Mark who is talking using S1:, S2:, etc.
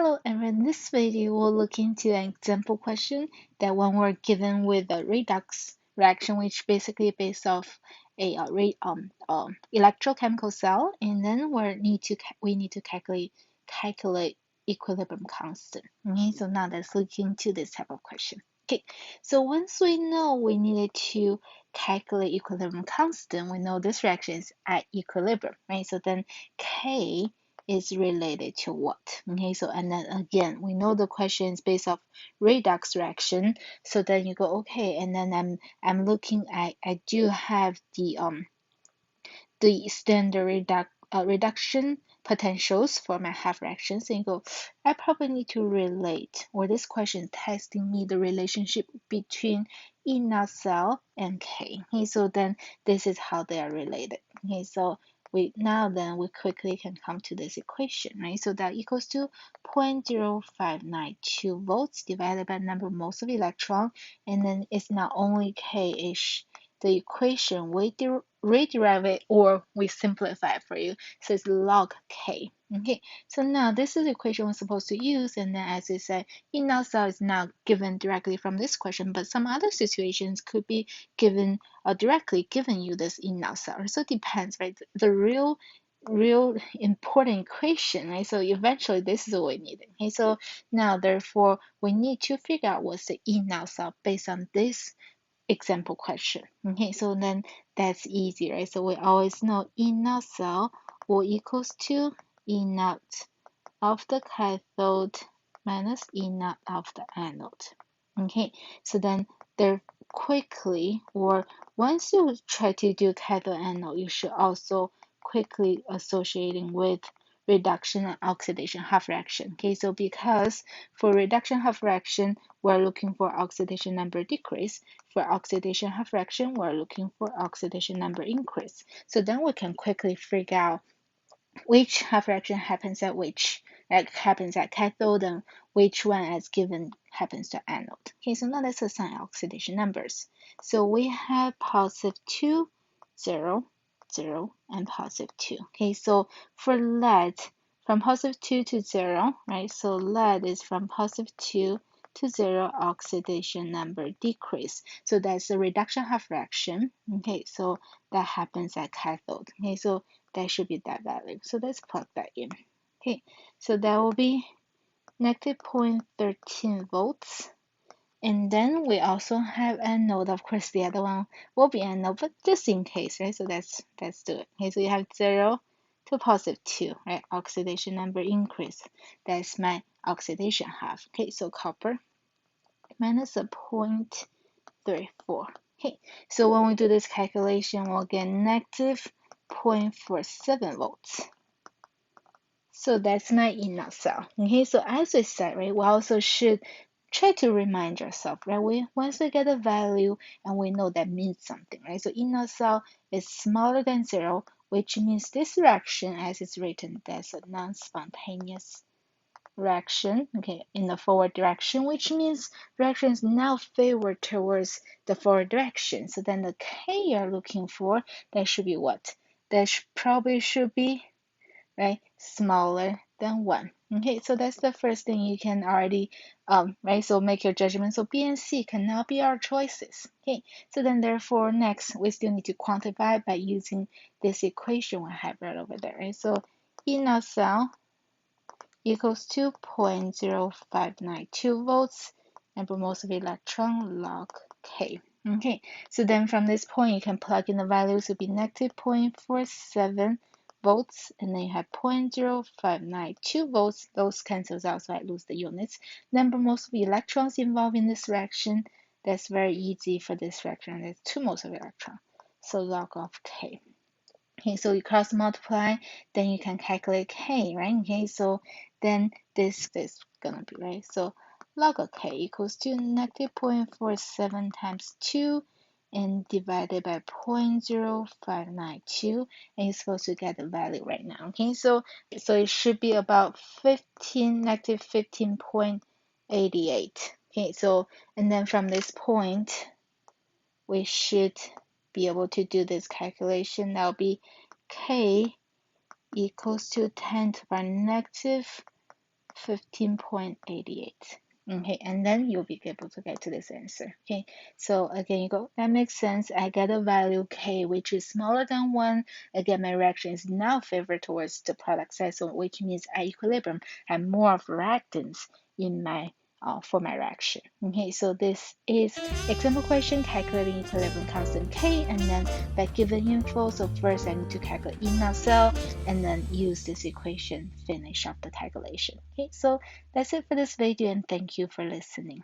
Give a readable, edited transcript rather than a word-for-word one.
S1: Hello, and in this video, we'll look into an example question that when we're given with a redox reaction, which basically based off a electrochemical cell, and then we need to calculate equilibrium constant. Okay, so now let's look into this type of question. Okay, so once we know we needed to calculate equilibrium constant, we know this reaction is at equilibrium, right? So then K is related to what? Okay, so and then again, we know the question is based off redox reaction. So then you go, okay, and then I'm looking at, I do have the standard reduction potentials for my half reactions, and you go, I probably need to relate, or this question is testing me the relationship between E naught cell and K. Okay, so then this is how they are related. Okay, so we quickly can come to this equation, right? So that equals to 0.0592 volts divided by number of moles of electron, and then it's not only K-ish, the equation we rederive it or we simplify it for you. So it's log K. Okay, so now this is the equation we're supposed to use, and then as I said, E naught cell is now given directly from this question, but some other situations could be given directly given you this E naught cell. So it depends, right? The real important equation, right? So eventually this is what we need. Okay, so now therefore we need to figure out what's the E naught cell based on this example question. Okay, so then that's easy, right? So we always know E naught cell will equals to E naught of the cathode minus E naught of the anode. Okay, so then there quickly, or once you try to do cathode anode, you should also quickly associating with reduction and oxidation half reaction. Okay, so because for reduction half reaction, we're looking for oxidation number decrease. For oxidation half reaction, we're looking for oxidation number increase. So then we can quickly figure out which half reaction happens at which, like happens at cathode, and which one as given happens to anode. Okay, so now let's assign oxidation numbers. So we have positive 2, 0, 0, and positive 2. Okay, so for lead, from positive 2 to 0, right? So lead is from positive 2 to 0, oxidation number decrease. So that's a reduction half reaction. Okay, so that happens at cathode. Okay, so that should be that value. So let's plug that in. Okay, so that will be negative 0.13 volts. And then we also have anode. Of course, the other one will be anode, but just in case, right? So let's do it. Okay, so you have 0 to positive 2, right? Oxidation number increase. That's my oxidation half. Okay, so copper minus a 0.34. Okay, so when we do this calculation, we'll get negative 0.47 volts. So that's my E naught cell. Okay, so as we said, right, we also should try to remind yourself, right? Once we get a value and we know that means something, right? So E naught cell is smaller than 0, which means this reaction, as it's written, that's a non-spontaneous reaction, okay, in the forward direction, which means reaction is now favored towards the forward direction. So then the K you're looking for, that should be what? That probably should be, right, smaller than 1. Okay, so that's the first thing you can already, right, so make your judgment. So B and C can now be our choices. Okay, so then therefore next, we still need to quantify by using this equation we have right over there, right? So E naught cell equals 2.0592 volts, and for most of electron log K. Okay, so then from this point, you can plug in the values to be negative 0.47 volts, and then you have 0.0592 volts. Those cancels out, so I lose the units. Then for most of the electrons involved in this reaction, that's very easy for this reaction. There's 2 moles of electron, so log of K. Okay, so you cross multiply, then you can calculate K, right? Okay, so then this is gonna be, right? So log of K equals to negative 0.47 times 2 and divided by 0.0592, and you're supposed to get the value right now. Okay, so it should be about negative 15.88. Okay, so and then from this point, we should be able to do this calculation. That'll be K equals to 10 to the negative 15.88. Okay, and then you'll be able to get to this answer. Okay, so again, you go, that makes sense. I get a value k which is smaller than 1. Again, my reaction is now favored towards the product side, so which means at equilibrium, I have more of reactants in my for my reaction. Okay, so this is example question, calculating equilibrium constant K, and then by given info, so first I need to calculate E naught cell, and then use this equation, finish up the calculation. Okay, so that's it for this video, and thank you for listening.